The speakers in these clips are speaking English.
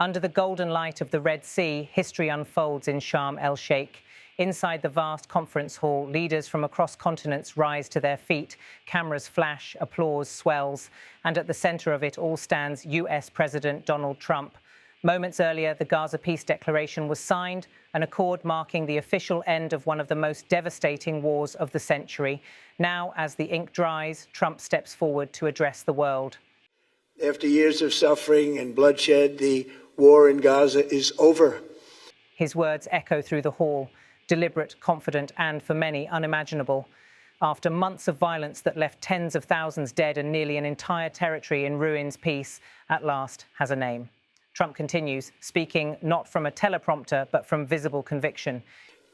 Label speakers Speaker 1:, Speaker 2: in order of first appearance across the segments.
Speaker 1: Under the golden light of the Red Sea, history unfolds in Sharm el-Sheikh. Inside the vast conference hall, leaders from across continents rise to their feet. Cameras flash, applause swells, and at the center of it all stands US President Donald Trump. Moments earlier, the Gaza Peace Declaration was signed, an accord marking the official end of one of the most devastating wars of the century. Now, as the ink dries, Trump steps forward to address the world.
Speaker 2: After years of suffering and bloodshed, the war in Gaza is over.
Speaker 1: His words echo through the hall, deliberate, confident, and, for many, unimaginable. After months of violence that left tens of thousands dead and nearly an entire territory in ruins, peace, at last, has a name. Trump continues, speaking not from a teleprompter, but from visible conviction.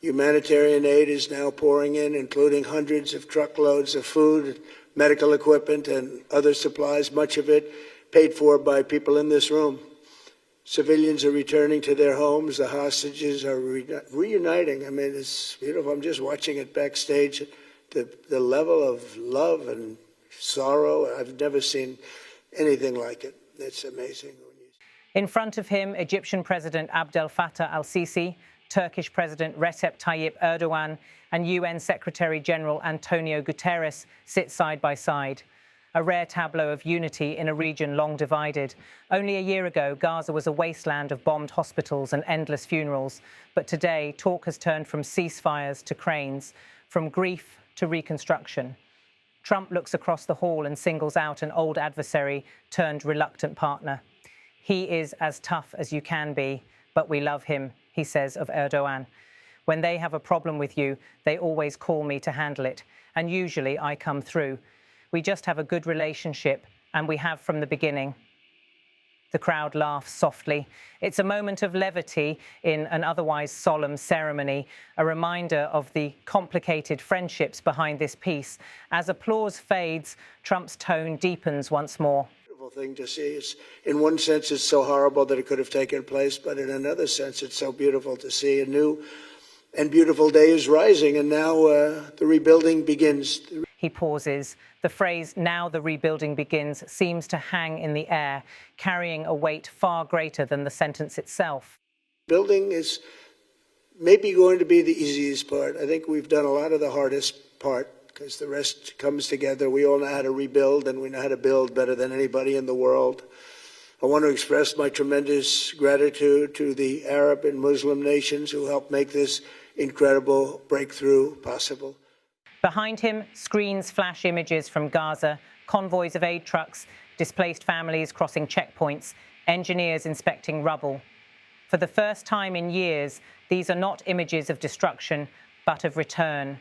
Speaker 2: Humanitarian aid is now pouring in, including hundreds of truckloads of food, medical equipment, and other supplies, much of it paid for by people in this room. Civilians are returning to their homes. The hostages are reuniting. I mean, it's beautiful. I'm just watching it backstage. The level of love and sorrow, I've never seen anything like it. It's amazing.
Speaker 1: In front of him, Egyptian President Abdel Fattah el-Sisi, Turkish President Recep Tayyip Erdogan, and UN Secretary-General Antonio Guterres sit side by side. A rare tableau of unity in a region long divided. Only a year ago, Gaza was a wasteland of bombed hospitals and endless funerals. But today, talk has turned from ceasefires to cranes, from grief to reconstruction. Trump looks across the hall and singles out an old adversary turned reluctant partner. He is as tough as you can be, but we love him, he says of Erdogan. When they have a problem with you, they always call me to handle it, and usually I come through. We just have a good relationship, and we have from the beginning. The crowd laughs softly. It's a moment of levity in an otherwise solemn ceremony, a reminder of the complicated friendships behind this peace. As applause fades, Trump's tone deepens once more.
Speaker 2: Thing to see. It's, in one sense, it's so horrible that it could have taken place, but in another sense, it's so beautiful to see. A new and beautiful day is rising, and now the rebuilding begins.
Speaker 1: He pauses. The phrase, "now the rebuilding begins," seems to hang in the air, carrying a weight far greater than the sentence itself.
Speaker 2: Building is maybe going to be the easiest part. I think we've done a lot of the hardest part, because the rest comes together. We all know how to rebuild, and we know how to build better than anybody in the world. I want to express my tremendous gratitude to the Arab and Muslim nations who helped make this incredible breakthrough possible.
Speaker 1: Behind him, screens flash images from Gaza, convoys of aid trucks, displaced families crossing checkpoints, engineers inspecting rubble. For the first time in years, these are not images of destruction, but of return.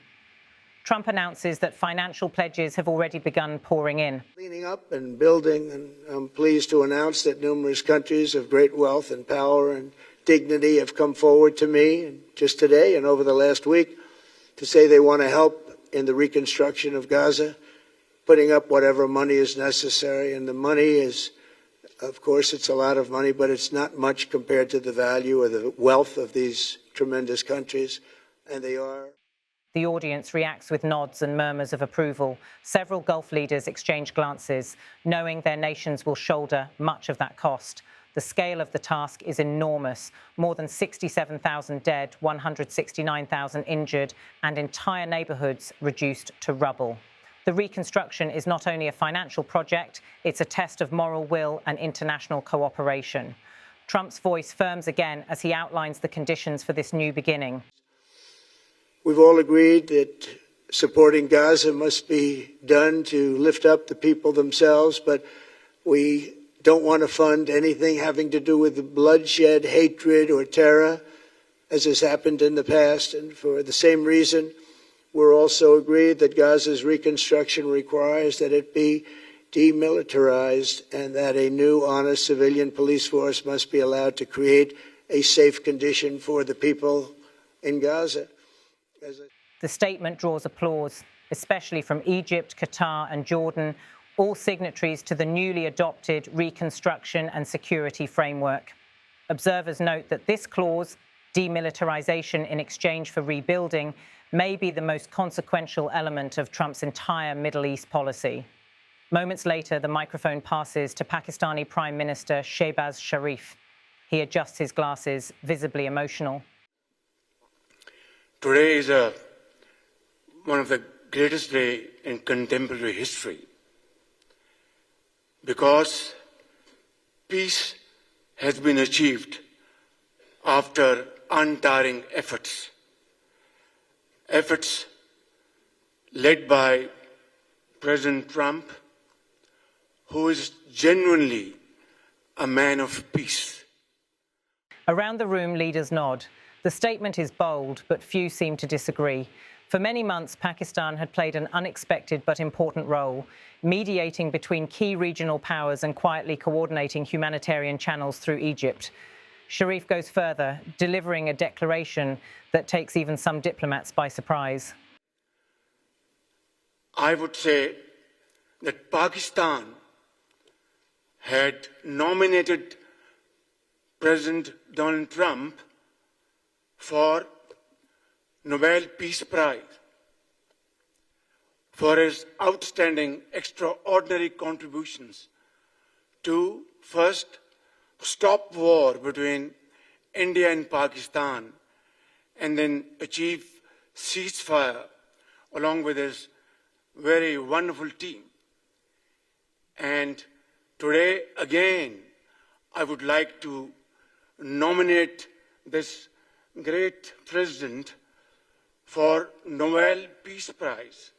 Speaker 1: Trump announces that financial pledges have already begun pouring in.
Speaker 2: Cleaning up and building, and I'm pleased to announce that numerous countries of great wealth and power and dignity have come forward to me just today and over the last week to say they want to help in the reconstruction of Gaza, putting up whatever money is necessary. And the money is, of course, it's a lot of money, but it's not much compared to the value or the wealth of these tremendous countries, and they are.
Speaker 1: The audience reacts with nods and murmurs of approval. Several Gulf leaders exchange glances, knowing their nations will shoulder much of that cost. The scale of the task is enormous. More than 67,000 dead, 169,000 injured, and entire neighborhoods reduced to rubble. The reconstruction is not only a financial project, it's a test of moral will and international cooperation. Trump's voice firms again as he outlines the conditions for this new beginning.
Speaker 2: We've all agreed that supporting Gaza must be done to lift up the people themselves, but we don't want to fund anything having to do with bloodshed, hatred, or terror, as has happened in the past. And for the same reason, we're also agreed that Gaza's reconstruction requires that it be demilitarized and that a new, honest civilian police force must be allowed to create a safe condition for the people in Gaza.
Speaker 1: The statement draws applause, especially from Egypt, Qatar and Jordan, all signatories to the newly adopted Reconstruction and Security Framework. Observers note that this clause, demilitarization in exchange for rebuilding, may be the most consequential element of Trump's entire Middle East policy. Moments later, the microphone passes to Pakistani Prime Minister Shehbaz Sharif. He adjusts his glasses, visibly emotional.
Speaker 3: Today is one of the greatest days in contemporary history because peace has been achieved after untiring efforts led by President Trump, who is genuinely a man of peace.
Speaker 1: Around the room, leaders nod. The statement is bold, but few seem to disagree. For many months, Pakistan had played an unexpected but important role, mediating between key regional powers and quietly coordinating humanitarian channels through Egypt. Sharif goes further, delivering a declaration that takes even some diplomats by surprise.
Speaker 3: I would say that Pakistan had nominated President Donald Trump for Nobel Peace Prize for his outstanding, extraordinary contributions to first stop war between India and Pakistan and then achieve ceasefire along with his very wonderful team. And today, again, I would like to nominate this great president for Nobel Peace Prize.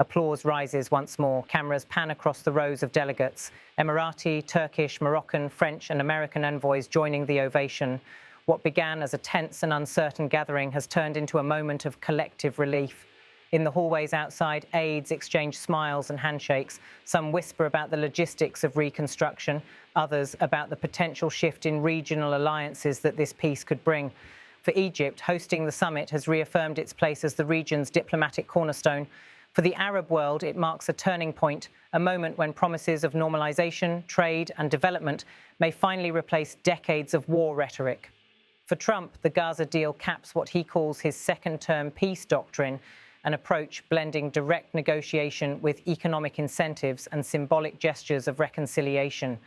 Speaker 1: Applause rises once more. Cameras pan across the rows of delegates. Emirati, Turkish, Moroccan, French and American envoys joining the ovation. What began as a tense and uncertain gathering has turned into a moment of collective relief. In the hallways outside, aides exchange smiles and handshakes. Some whisper about the logistics of reconstruction, others about the potential shift in regional alliances that this peace could bring. For Egypt, hosting the summit has reaffirmed its place as the region's diplomatic cornerstone. For the Arab world, it marks a turning point, a moment when promises of normalization, trade and development may finally replace decades of war rhetoric. For Trump, the Gaza deal caps what he calls his second-term peace doctrine, an approach blending direct negotiation with economic incentives and symbolic gestures of reconciliation.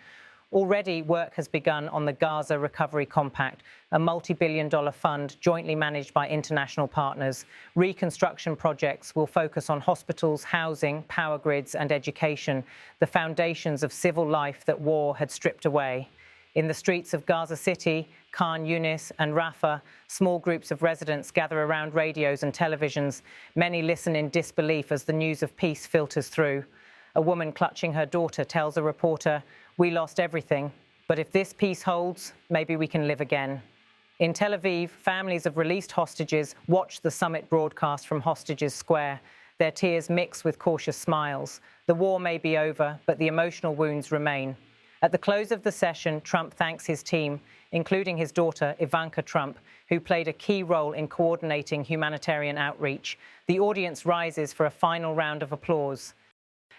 Speaker 1: Already, work has begun on the Gaza Recovery Compact, a multi-billion-dollar fund jointly managed by international partners. Reconstruction projects will focus on hospitals, housing, power grids and education, the foundations of civil life that war had stripped away. In the streets of Gaza City, Khan Yunis and Rafah, small groups of residents gather around radios and televisions. Many listen in disbelief as the news of peace filters through. A woman clutching her daughter tells a reporter, "We lost everything, but if this peace holds, maybe we can live again." In Tel Aviv, families of released hostages watch the summit broadcast from Hostages Square. Their tears mix with cautious smiles. The war may be over, but the emotional wounds remain. At the close of the session, Trump thanks his team, including his daughter, Ivanka Trump, who played a key role in coordinating humanitarian outreach. The audience rises for a final round of applause.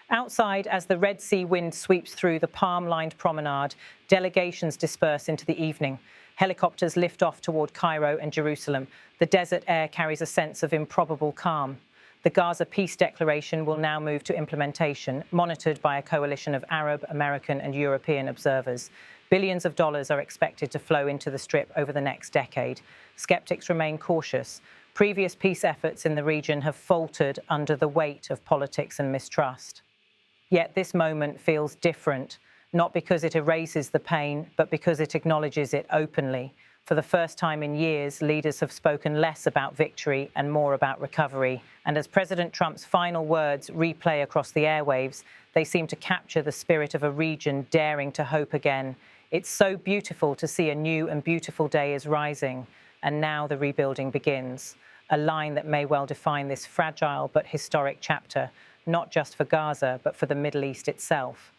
Speaker 1: Outside, as the Red Sea wind sweeps through the palm-lined promenade, delegations disperse into the evening. Helicopters lift off toward Cairo and Jerusalem. The desert air carries a sense of improbable calm. The Gaza Peace Declaration will now move to implementation, monitored by a coalition of Arab, American and European observers. Billions of dollars are expected to flow into the Strip over the next decade. Skeptics remain cautious. Previous peace efforts in the region have faltered under the weight of politics and mistrust. Yet this moment feels different, not because it erases the pain, but because it acknowledges it openly. For the first time in years, leaders have spoken less about victory and more about recovery. And as President Trump's final words replay across the airwaves, they seem to capture the spirit of a region daring to hope again. It's so beautiful to see a new and beautiful day is rising, and now the rebuilding begins. A line that may well define this fragile but historic chapter, not just for Gaza, but for the Middle East itself.